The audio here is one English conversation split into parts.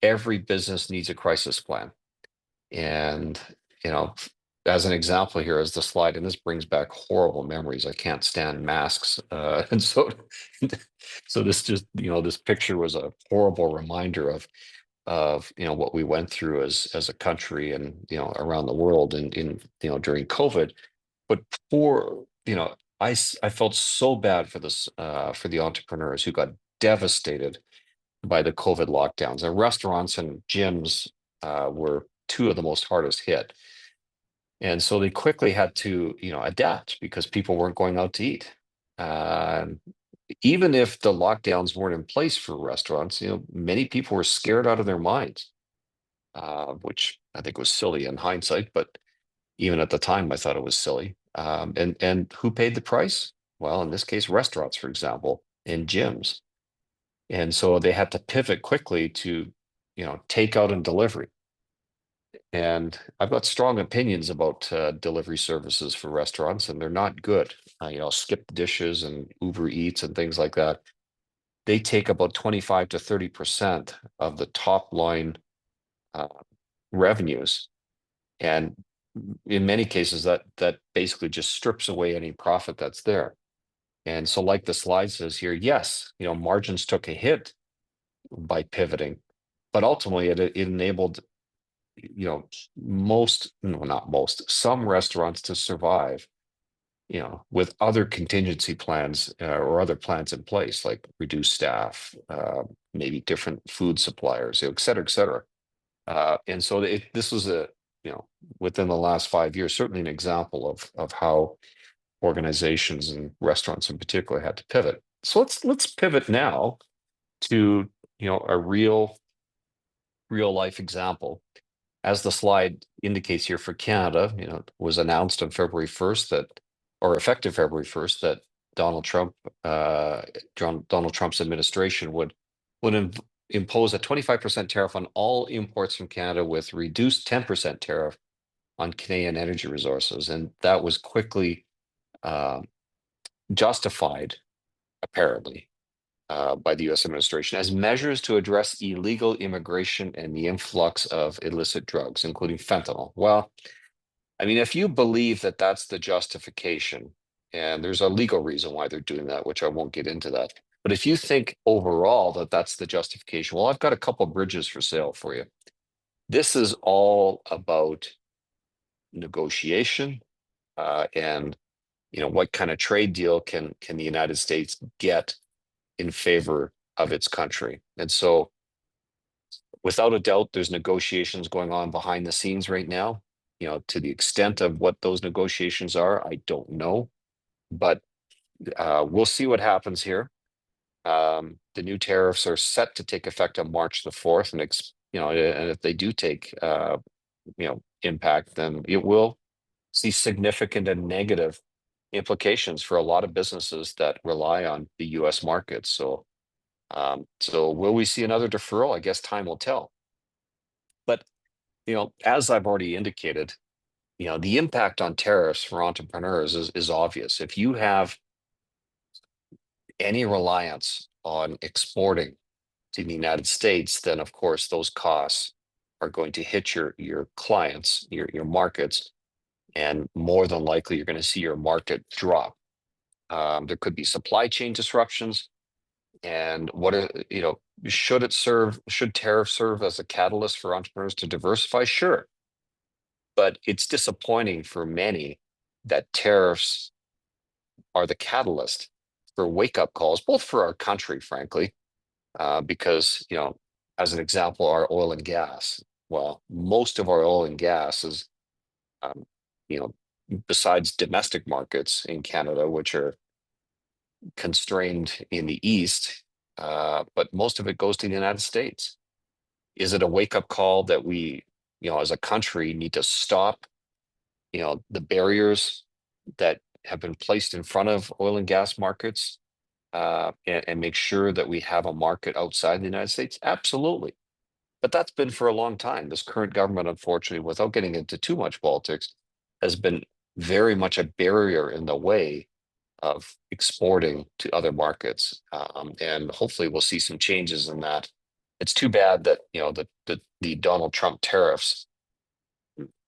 every business needs a crisis plan. And, you know, as an example here is the slide, and this brings back horrible memories. I can't stand masks. And so, so this just, this picture was a horrible reminder of what we went through as a country and around the world and in during COVID. But poor, I felt so bad for this for the entrepreneurs who got devastated by the COVID lockdowns. And restaurants and gyms were two of the most hardest hit. And so they quickly had to, adapt because people weren't going out to eat. Um, Even if the lockdowns weren't in place for restaurants, many people were scared out of their minds, which I think was silly in hindsight, but even at the time, I thought it was silly. And who paid the price? Well, in this case, restaurants, for example, and gyms. And so they had to pivot quickly to, takeout and delivery. And I've got strong opinions about delivery services for restaurants, and they're not good. Skip dishes and Uber Eats and things like that. They take about 25 to 30% of the top line uh, revenues, and in many cases, that basically just strips away any profit that's there. And so, like the slide says here, yes, margins took a hit by pivoting, but ultimately it enabled most, no, not most, some restaurants to survive, with other contingency plans or other plans in place, like reduced staff, maybe different food suppliers, et cetera, et cetera. And so this was you know, within the last 5 years, certainly an example of how organizations and restaurants in particular had to pivot. So let's pivot now to, a real life example. As the slide indicates here for Canada, it was announced on February 1st or effective February 1st, that Donald Trump, Donald Trump's administration would impose a 25% tariff on all imports from Canada with reduced 10% tariff on Canadian energy resources. And that was quickly uh, justified, apparently, by the US administration as measures to address illegal immigration and the influx of illicit drugs, including fentanyl. Well, I mean, if you believe that that's the justification, and there's a legal reason why they're doing that, which I won't get into that. But if you think overall that that's the justification, well, I've got a couple bridges for sale for you. This is all about negotiation, and what kind of trade deal can the United States get in favor of its country. And so, without a doubt, there's negotiations going on behind the scenes right now. To the extent of what those negotiations are, I don't know, but we'll see what happens here. The new tariffs are set to take effect on March the 4th, and if they do take impact, then it will see significant and negative implications for a lot of businesses that rely on the U.S. market. So will we see another deferral? I guess time will tell. But as I've already indicated, the impact on tariffs for entrepreneurs is obvious. If you have any reliance on exporting to the United States, then of course those costs are going to hit your clients, your markets, and more than likely you're going to see your market drop. There could be supply chain disruptions. And should tariffs serve as a catalyst for entrepreneurs to diversify? Sure. But it's disappointing for many that tariffs are the catalyst for wake-up calls, both for our country, frankly, because, as an example, our oil and gas. Well, most of our oil and gas is, um, you know, besides domestic markets in Canada, which are constrained in the East, but most of it goes to the United States. Is it a wake-up call that we, as a country, need to stop, the barriers that have been placed in front of oil and gas markets, and make sure that we have a market outside the United States? Absolutely. But that's been for a long time. This current government, unfortunately, without getting into too much politics, has been very much a barrier in the way of exporting to other markets. And hopefully we'll see some changes in that It's too bad that the Donald Trump tariffs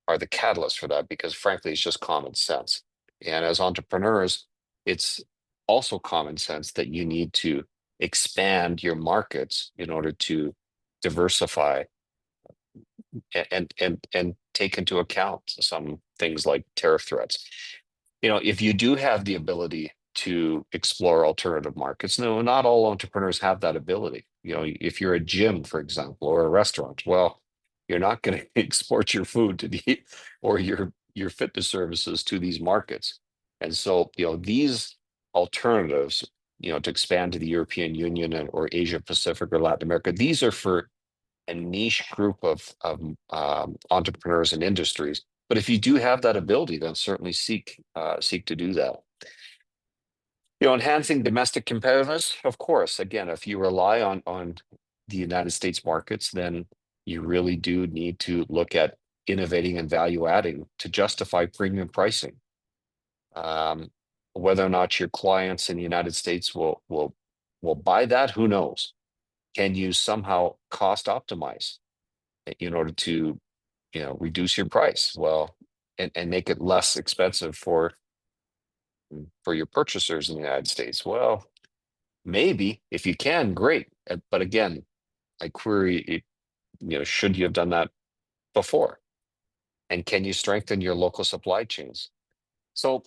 are the catalyst for that, because frankly, it's just common sense. And as entrepreneurs, it's also common sense that you need to expand your markets in order to diversify and take into account some things like tariff threats. If you do have the ability to explore alternative markets, no, not all entrepreneurs have that ability. If you're a gym, for example, or a restaurant, well, you're not going to export your food to the or your fitness services to these markets. And so, these alternatives, to expand to the European Union or Asia Pacific or Latin America, these are for a niche group of entrepreneurs and industries. But if you do have that ability, then certainly seek to do that. Enhancing domestic competitiveness, of course. Again, if you rely on the United States markets, then you really do need to look at innovating and value adding to justify premium pricing. Whether or not your clients in the United States will buy that, who knows? Can you somehow cost optimize in order to reduce your price, well, and make it less expensive for your purchasers in the United States? Well, maybe if you can, great. But again, I query it, should you have done that before? And can you strengthen your local supply chains? So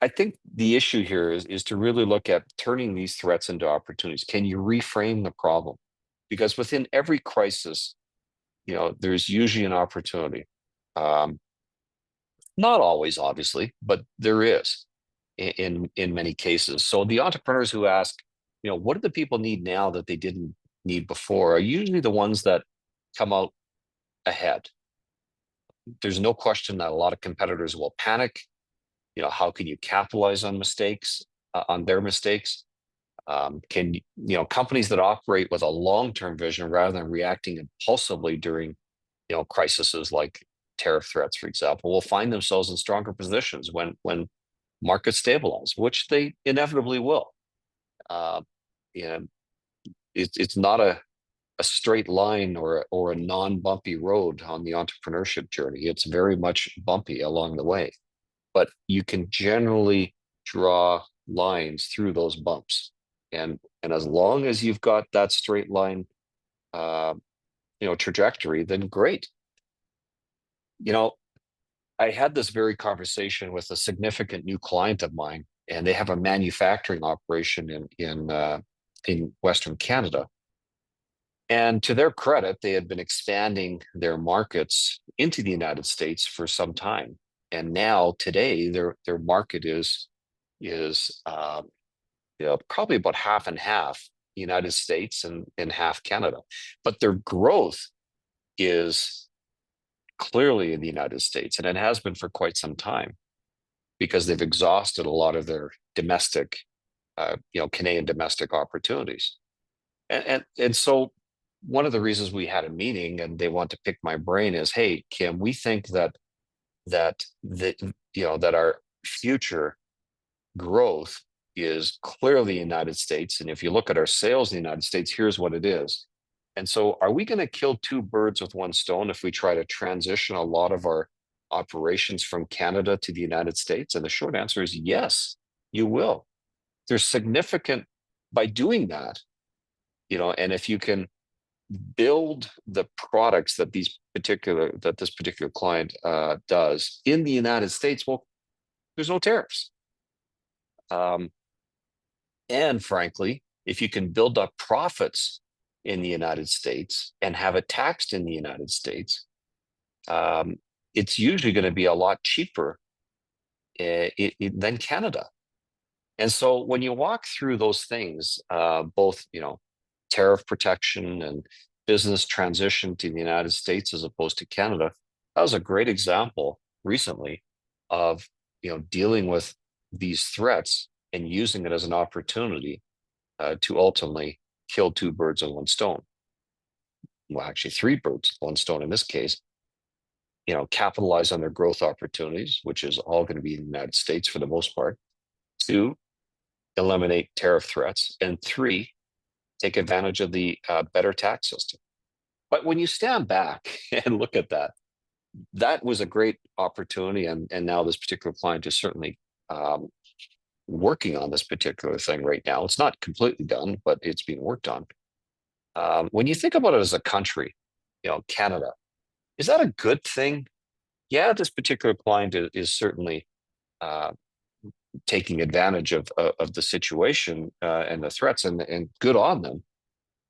I think the issue here is to really look at turning these threats into opportunities. Can you reframe the problem? Because within every crisis, there's usually an opportunity. Um, Not always, obviously, but there is in many cases. So the entrepreneurs who ask, what do the people need now that they didn't need before, are usually the ones that come out ahead. There's no question that a lot of competitors will panic. How can you capitalize on mistakes, on their mistakes? Companies that operate with a long-term vision rather than reacting impulsively during, crises like tariff threats, for example, will find themselves in stronger positions when markets stabilize, which they inevitably will. Uh, and it's not a straight line or a non-bumpy road on the entrepreneurship journey. It's very much bumpy along the way, but you can generally draw lines through those bumps. And as long as you've got that straight line, uh, trajectory, then great. I had this very conversation with a significant new client of mine, and they have a manufacturing operation in Western Canada. And to their credit, they had been expanding their markets into the United States for some time. And now today, their market is probably about half and half United States and half Canada. But their growth is clearly in the United States, and it has been for quite some time because they've exhausted a lot of their domestic, Canadian domestic opportunities. And so one of the reasons we had a meeting and they want to pick my brain is, hey, Kim, we think that our future growth is clearly the United States. And if you look at our sales in the United States, here's what it is. And so are we going to kill two birds with one stone if we try to transition a lot of our operations from Canada to the United States? And the short answer is yes, you will. There's significant by doing that, and if you can build the products that this particular client does in the United States, well, there's no tariffs. And frankly, if you can build up profits in the United States and have it taxed in the United States, it's usually going to be a lot cheaper than Canada. And so when you walk through those things, both tariff protection and business transition to the United States as opposed to Canada, that was a great example recently of dealing with these threats and using it as an opportunity to ultimately kill two birds with one stone. Well, actually, three birds with one stone in this case. Capitalize on their growth opportunities, which is all going to be in the United States for the most part. Two, eliminate tariff threats. And three, take advantage of the better tax system. But when you stand back and look at that, that was a great opportunity. And now this particular client is certainly um, working on this particular thing right now. It's not completely done, but it's being worked on. When you think about it as a country, Canada, is that a good thing? Yeah, this particular client is certainly uh, taking advantage of the situation and the threats, and good on them.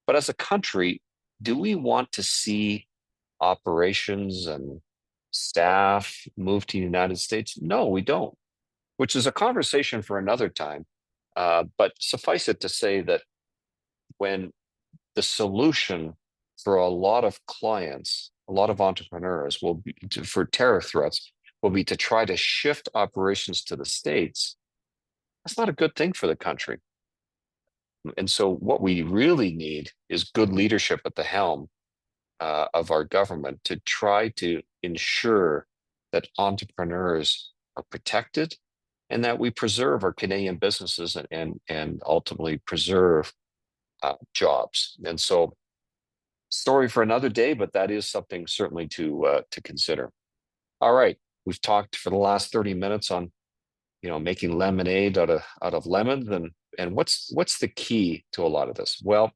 But as a country, do we want to see operations and staff move to the United States? No, we don't, which is a conversation for another time. But suffice it to say that when the solution for a lot of clients, a lot of entrepreneurs will be for tariff threats will be to try to shift operations to the States, that's not a good thing for the country. And so what we really need is good leadership at the helm of our government to try to ensure that entrepreneurs are protected and that we preserve our Canadian businesses and ultimately preserve jobs. And so, story for another day, but that is something certainly to consider. All right, we've talked for the last 30 minutes on making lemonade out of lemons, and what's the key to a lot of this? Well,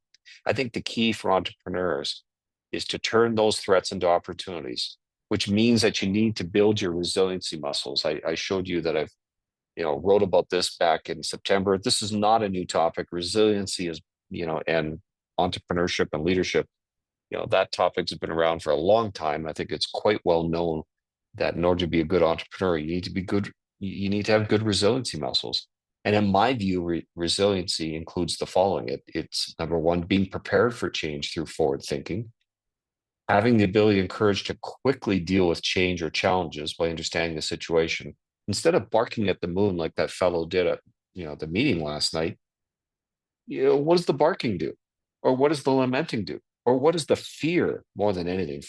I think the key for entrepreneurs is to turn those threats into opportunities, which means that you need to build your resiliency muscles. I showed you that I've wrote about this back in September. This is not a new topic. Resiliency is, and entrepreneurship and leadership, that topic's been around for a long time. I think it's quite well known that in order to be a good entrepreneur, you need to be good. You need to have good resiliency muscles. And in my view, resiliency includes the following. It's number one, being prepared for change through forward thinking, having the ability and courage to quickly deal with change or challenges by understanding the situation. Instead of barking at the moon like that fellow did at the meeting last night, what does the barking do? Or what does the lamenting do? Or what is the fear more than anything?